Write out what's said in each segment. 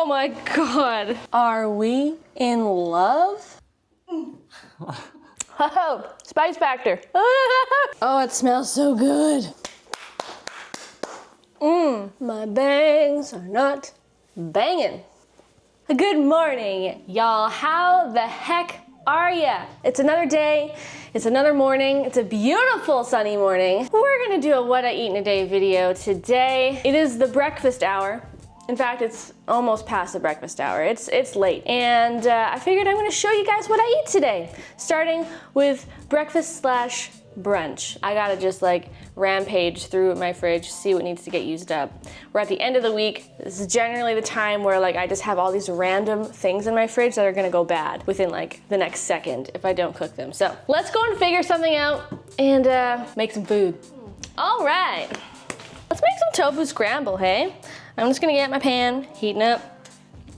Oh my God. Are we in love? Oh, spice factor. Oh, it smells so good. My bangs are not banging. Good morning, y'all. How the heck are ya? It's another day, it's another morning, it's a beautiful sunny morning. We're gonna do a what I eat in a day video today. It is the breakfast hour. In fact, it's almost past the breakfast hour. It's late. And I figured I'm gonna show you guys what I eat today. Starting with breakfast slash brunch. I gotta just like rampage through my fridge, see what needs to get used up. We're at the end of the week. This is generally the time where like I just have all these random things in my fridge that are gonna go bad within like the next second if I don't cook them. So let's go and figure something out and make some food. All right, let's make some tofu scramble, hey? I'm just gonna get my pan, heating up.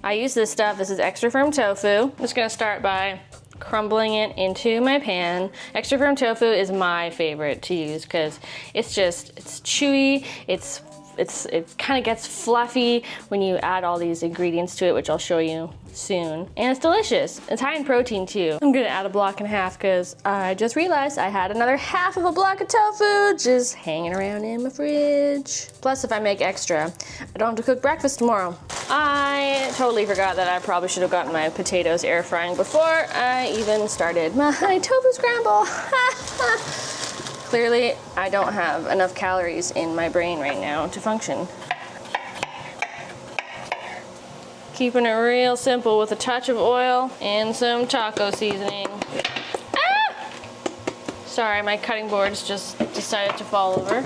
I use this stuff, this is extra firm tofu. I'm just gonna start by crumbling it into my pan. Extra firm tofu is my favorite to use because it's chewy, it kind of gets fluffy when you add all these ingredients to it, which I'll show you soon. And it's delicious. It's high in protein too. I'm gonna add a block and a half because I just realized I had another half of a block of tofu just hanging around in my fridge. Plus, if I make extra, I don't have to cook breakfast tomorrow. I totally forgot that I probably should have gotten my potatoes air frying before I even started my tofu scramble. Clearly, I don't have enough calories in my brain right now to function. Keeping it real simple with a touch of oil and some taco seasoning. Ah! Sorry, my cutting boards just decided to fall over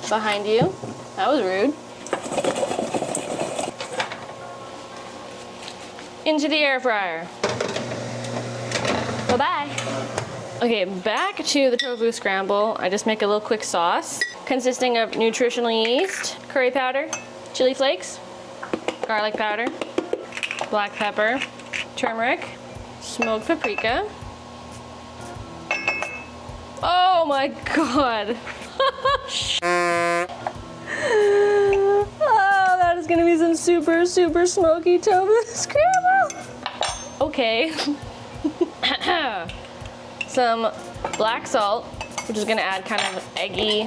behind you. That was rude. Into the air fryer. Bye-bye. Okay, back to the tofu scramble. I just make a little quick sauce consisting of nutritional yeast, curry powder, chili flakes, garlic powder, black pepper, turmeric, smoked paprika. Oh my God. Oh, that is gonna be some super, super smoky tofu scramble. Okay. Some black salt, which is gonna add kind of eggy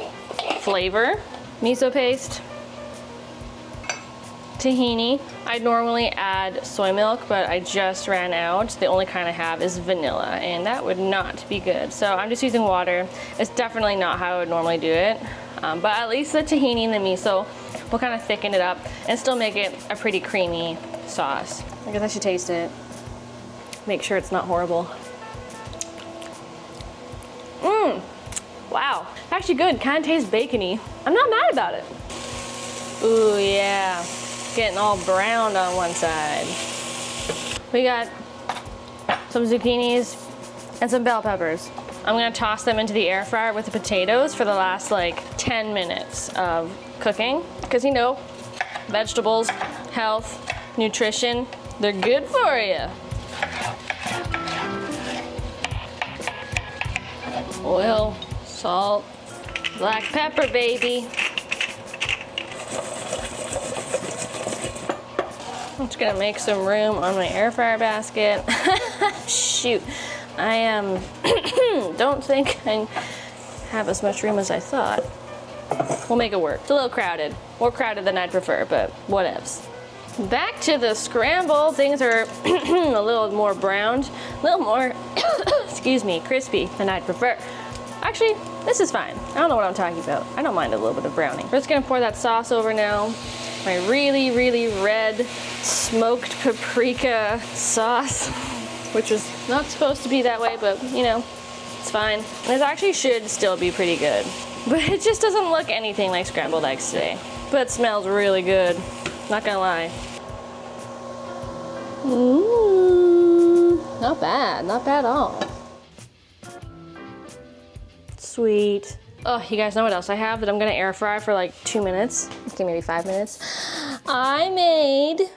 flavor. Miso paste. Tahini. I'd normally add soy milk, but I just ran out. The only kind I have is vanilla, and that would not be good. So I'm just using water. It's definitely not how I would normally do it, but at least the tahini and the miso will kind of thicken it up and still make it a pretty creamy sauce. I guess I should taste it. Make sure it's not horrible. Wow, actually good, kind of tastes bacony. I'm not mad about it. Ooh, yeah. Getting all browned on one side. We got some zucchinis and some bell peppers. I'm gonna toss them into the air fryer with the potatoes for the last like 10 minutes of cooking. Because you know, vegetables, health, nutrition, they're good for you. Oil, salt, black pepper, baby. I'm just gonna make some room on my air fryer basket. Shoot, I don't think I have as much room as I thought. We'll make it work. It's a little crowded, more crowded than I'd prefer, but whatevs. Back to the scramble. Things are a little more browned, a little more, excuse me, crispy than I'd prefer. Actually, this is fine. I don't know what I'm talking about. I don't mind a little bit of browning. We're just gonna pour that sauce over now. My really, really red smoked paprika sauce, which was not supposed to be that way, but you know, it's fine. This actually should still be pretty good, but it just doesn't look anything like scrambled eggs today. But it smells really good, not gonna lie. Ooh, not bad at all. Sweet. Oh, you guys know what else I have that I'm gonna air fry for like 2 minutes? Okay, maybe 5 minutes. I made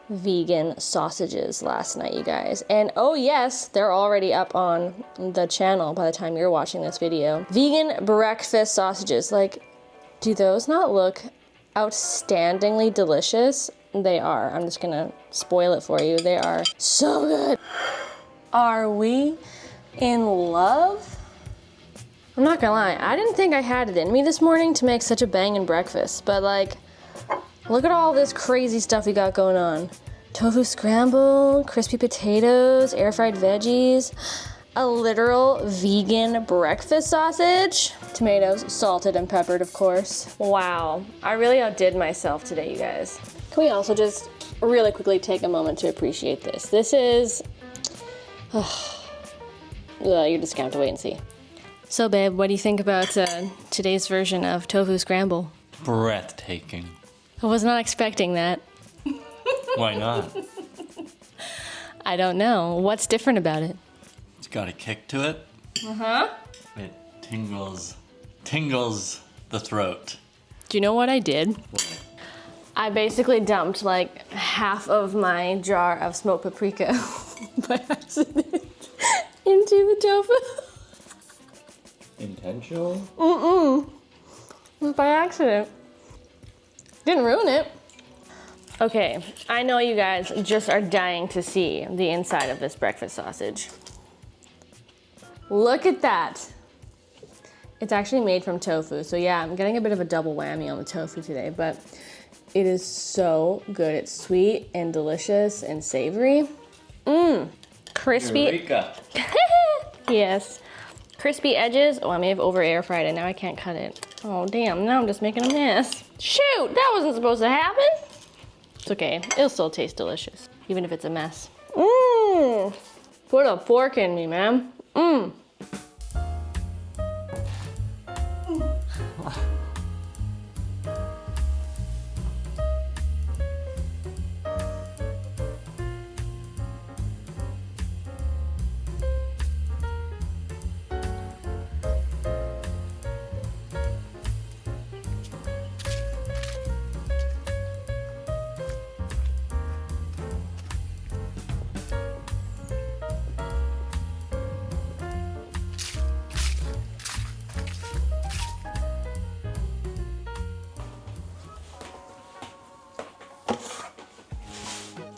vegan sausages last night, you guys. And oh yes, they're already up on the channel by the time you're watching this video. Vegan breakfast sausages. Like, do those not look outstandingly delicious? They are. I'm just gonna spoil it for you. They are so good. Are we in love? I'm not gonna lie, I didn't think I had it in me this morning to make such a banging breakfast, but like, look at all this crazy stuff we got going on. Tofu scramble, crispy potatoes, air fried veggies, a literal vegan breakfast sausage, tomatoes, salted and peppered, of course. Wow, I really outdid myself today, you guys. Can we also just really quickly take a moment to appreciate this? This is, you just have to wait and see. So babe, what do you think about today's version of tofu scramble? Breathtaking. I was not expecting that. Why not? I don't know. What's different about it? It's got a kick to it. Uh-huh. It tingles the throat. Do you know what I did? I basically dumped like half of my jar of smoked paprika by accident into the tofu. Intentional? By accident. Didn't ruin it. Okay, I know you guys just are dying to see the inside of this breakfast sausage. Look at that. It's actually made from tofu, so yeah, I'm getting a bit of a double whammy on the tofu today, but it is so good. It's sweet and delicious and savory. Crispy. Eureka. Yes. Crispy edges. Oh, I may have over air fried it. Now I can't cut it. Oh, damn. Now I'm just making a mess. Shoot, that wasn't supposed to happen. It's okay. It'll still taste delicious, even if it's a mess. Put a fork in me, man.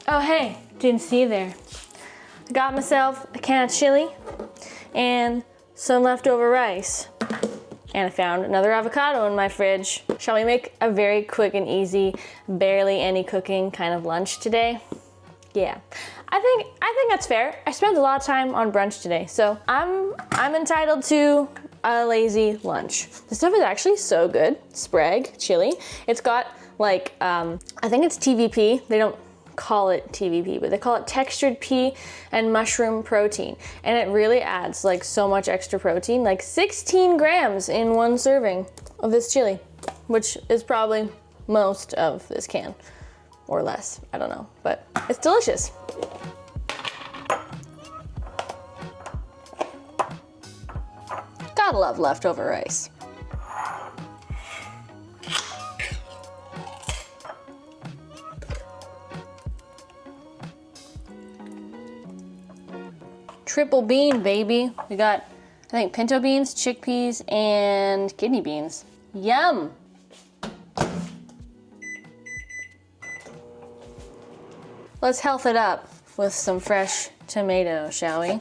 Oh, hey, didn't see you there. I got myself a can of chili and some leftover rice. And I found another avocado in my fridge. Shall we make a very quick and easy, barely any cooking kind of lunch today? Yeah, I think that's fair. I spent a lot of time on brunch today, so I'm entitled to a lazy lunch. This stuff is actually so good. Sprague chili. It's got like, I think it's TVP. They don't call it TVP, but they call it textured pea and mushroom protein. And it really adds like so much extra protein, like 16 grams in one serving of this chili, which is probably most of this can or less, I don't know, but it's delicious. Gotta love leftover rice. Triple bean, baby. We got, I think, pinto beans, chickpeas, and kidney beans. Yum! Let's health it up with some fresh tomato, shall we?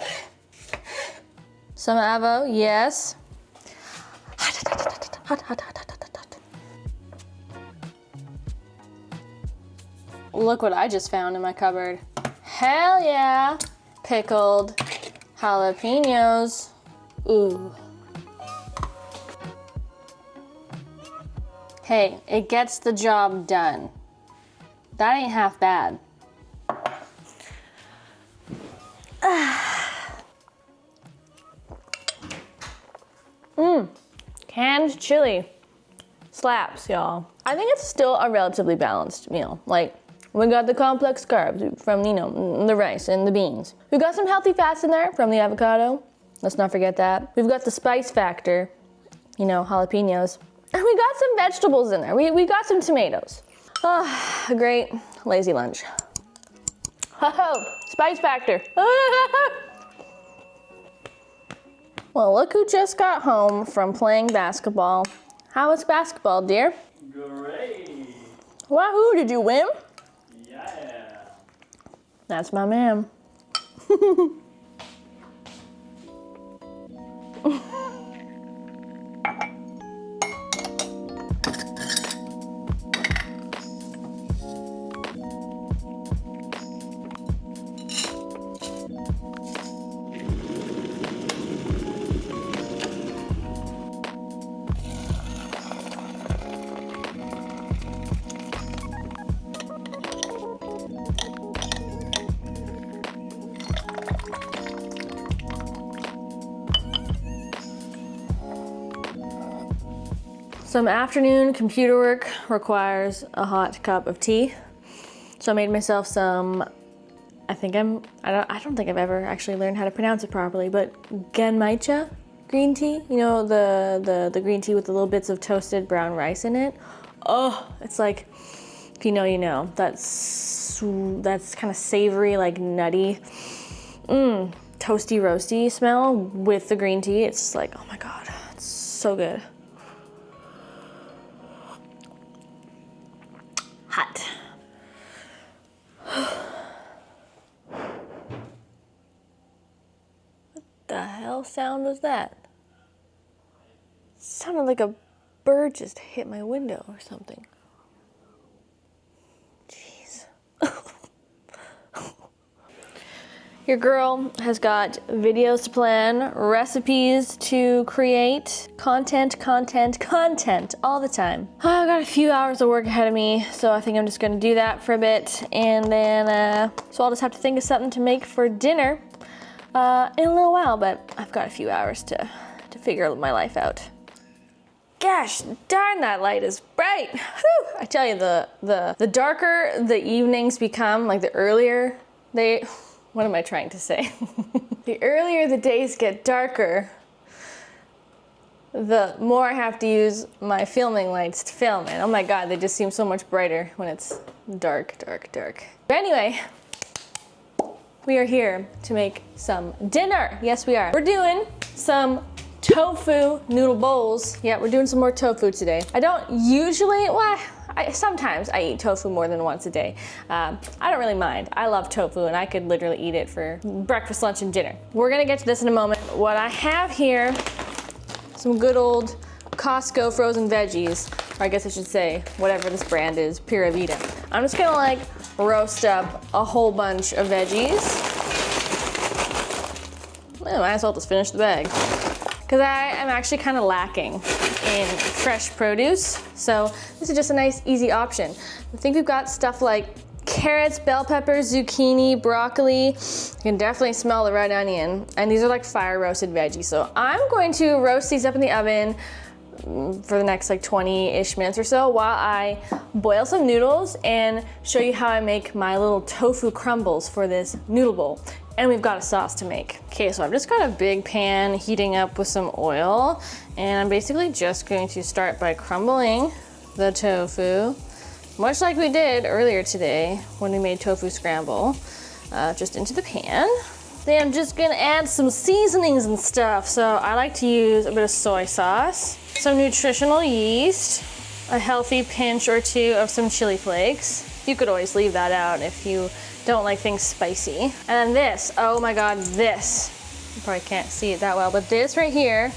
Some avo, yes. Look what I just found in my cupboard. Hell yeah! Pickled jalapenos. Ooh. Hey, it gets the job done. That ain't half bad. Canned chili. Slaps, y'all. I think it's still a relatively balanced meal. Like, we got the complex carbs from, the rice and the beans. We've got some healthy fats in there from the avocado. Let's not forget that. We've got the spice factor, jalapenos. And we got some vegetables in there. We got some tomatoes. Oh, a great lazy lunch. Ho-ho, spice factor. Well, look who just got home from playing basketball. How was basketball, dear? Great. Wahoo, did you win? That's my man. Some afternoon computer work requires a hot cup of tea. So I made myself some, I don't think I've ever actually learned how to pronounce it properly, but genmaicha green tea. You know, the green tea with the little bits of toasted brown rice in it. Oh, it's like, if you know, you know. That's kind of savory, like nutty, toasty, roasty smell with the green tea. It's just like, oh my God, it's so good. Hot. What the hell sound was that? Sounded like a bird just hit my window or something. Jeez. Your girl has got videos to plan, recipes to create, content all the time. I've got a few hours of work ahead of me, so I think I'm just gonna do that for a bit, and then, so I'll just have to think of something to make for dinner in a little while, but I've got a few hours to figure my life out. Gosh darn, that light is bright. Whew. I tell you, the darker the evenings become, like the earlier they, what am I trying to say? The earlier the days get darker, the more I have to use my filming lights to film. And oh my God, they just seem so much brighter when it's dark, dark, dark. But anyway, we are here to make some dinner. Yes, we are. We're doing some tofu noodle bowls. Yeah, we're doing some more tofu today. I don't usually, well, sometimes I eat tofu more than once a day. I don't really mind. I love tofu and I could literally eat it for breakfast, lunch, and dinner. We're gonna get to this in a moment. What I have here, some good old Costco frozen veggies, or I guess I should say, whatever this brand is, Pura Vida. I'm just gonna like roast up a whole bunch of veggies. Well, might as well just finish the bag. Because I am actually kind of lacking in fresh produce, so this is just a nice, easy option. I think we've got stuff like carrots, bell peppers, zucchini, broccoli. You can definitely smell the red onion, and these are like fire roasted veggies. So I'm going to roast these up in the oven for the next like 20-ish minutes or so while I boil some noodles and show you how I make my little tofu crumbles for this noodle bowl. And we've got a sauce to make. Okay, so I've just got a big pan heating up with some oil, and I'm basically just going to start by crumbling the tofu, much like we did earlier today when we made tofu scramble, just into the pan. Then I'm just gonna add some seasonings and stuff. So I like to use a bit of soy sauce, some nutritional yeast, a healthy pinch or two of some chili flakes. You could always leave that out if you don't like things spicy. And then this, oh my God, this. You probably can't see it that well, but this right here,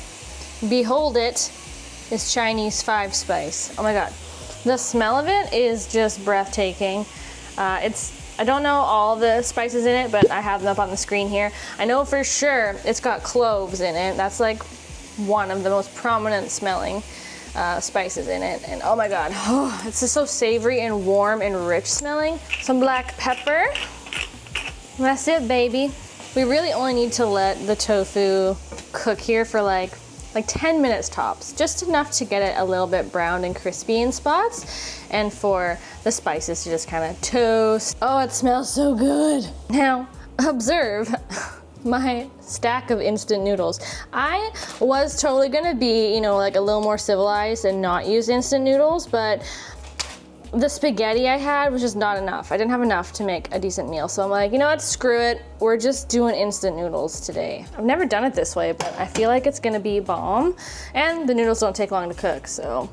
behold it, is Chinese 5 spice. Oh my God. The smell of it is just breathtaking. I don't know all the spices in it, but I have them up on the screen here. I know for sure it's got cloves in it. That's like one of the most prominent smelling spices in it. And oh my God, oh, it's just so savory and warm and rich smelling. Some black pepper. That's it, baby. We really only need to let the tofu cook here for like 10 minutes tops, just enough to get it a little bit browned and crispy in spots, and for the spices to just kind of toast. Oh, it smells so good. Now, observe my stack of instant noodles. I was totally gonna be, you know, like a little more civilized and not use instant noodles, but the spaghetti I had was just not enough. I didn't have enough to make a decent meal. So I'm like, you know what, screw it. We're just doing instant noodles today. I've never done it this way, but I feel like it's gonna be bomb. And the noodles don't take long to cook, so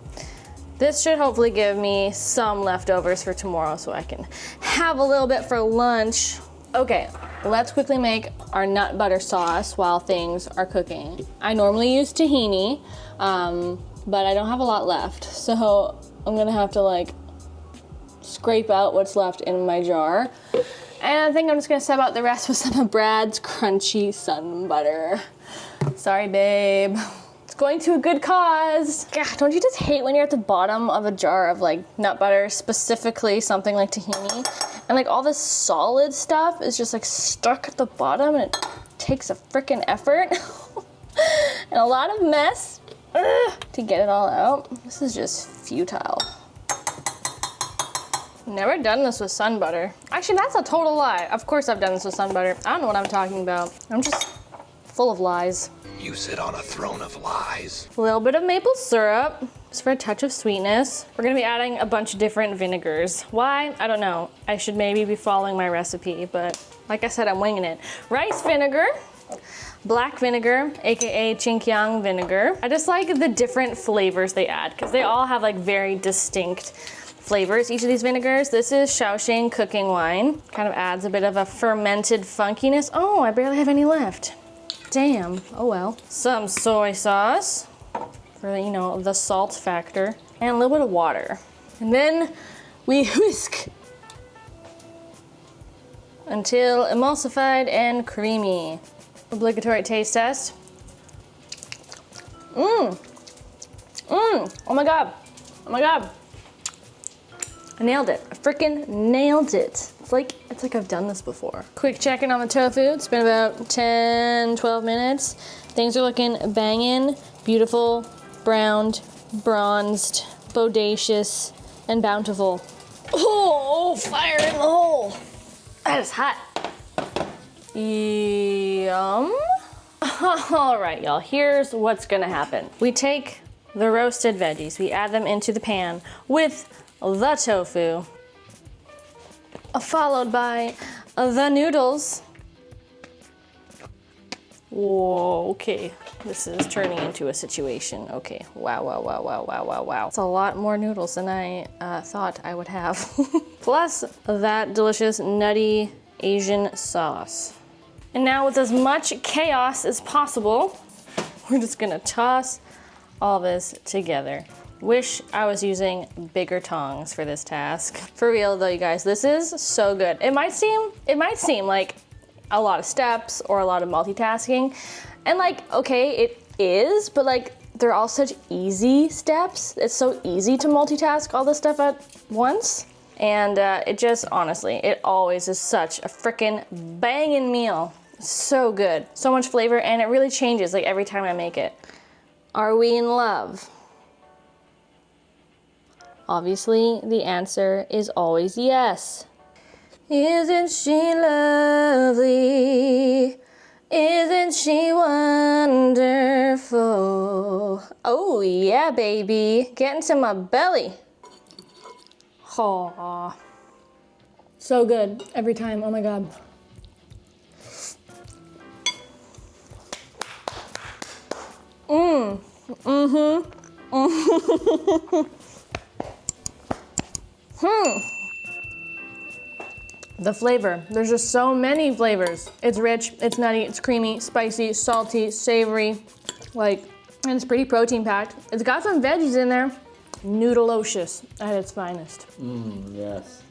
this should hopefully give me some leftovers for tomorrow so I can have a little bit for lunch Okay, let's quickly make our nut butter sauce while things are cooking. I normally use tahini, but I don't have a lot left. So I'm gonna have to like scrape out what's left in my jar. And I think I'm just gonna sub out the rest with some of Brad's crunchy sun butter. Sorry, babe. It's going to a good cause. God, don't you just hate when you're at the bottom of a jar of like nut butter, specifically something like tahini, and like all this solid stuff is just like stuck at the bottom and it takes a freaking effort and a lot of mess to get it all out. This is just futile. Never done this with sun butter. Actually, that's a total lie. Of course I've done this with sun butter. I don't know what I'm talking about. I'm just full of lies. You sit on a throne of lies. A little bit of maple syrup, just for a touch of sweetness. We're gonna be adding a bunch of different vinegars. Why? I don't know. I should maybe be following my recipe, but like I said, I'm winging it. Rice vinegar, black vinegar, AKA Chinkyang vinegar. I just like the different flavors they add, because they all have like very distinct flavors, each of these vinegars. This is Shaoxing cooking wine. Kind of adds a bit of a fermented funkiness. Oh, I barely have any left. Damn, oh well. Some soy sauce for, you know, the salt factor, and a little bit of water. And then we whisk until emulsified and creamy. Obligatory taste test. Oh my God, oh my God. I nailed it, I freaking nailed it. It's like I've done this before. Quick check-in on the tofu. It's been about 10, 12 minutes. Things are looking banging, beautiful, browned, bronzed, bodacious, and bountiful. Oh, fire in the hole. That is hot. Yum. All right, y'all, here's what's gonna happen. We take the roasted veggies, we add them into the pan with the tofu, followed by the noodles. Whoa, okay. This is turning into a situation. Okay, wow, wow, wow, wow, wow, wow, wow. It's a lot more noodles than I thought I would have. Plus that delicious nutty Asian sauce. And now with as much chaos as possible, we're just gonna toss all this together. Wish I was using bigger tongs for this task. For real though, you guys, this is so good. It might seem like a lot of steps or a lot of multitasking. And like, okay, it is, but like, they're all such easy steps. It's so easy to multitask all this stuff at once. And it just, honestly, it always is such a frickin' banging meal. So good, so much flavor, and it really changes like every time I make it. Are we in love? Obviously, the answer is always yes. Isn't she lovely? Isn't she wonderful? Oh yeah, baby. Get into my belly. Aww. So good every time, oh my God. The flavor, there's just so many flavors. It's rich, it's nutty, it's creamy, spicy, salty, savory, like, and it's pretty protein packed. It's got some veggies in there. Noodleocious at its finest. Yes.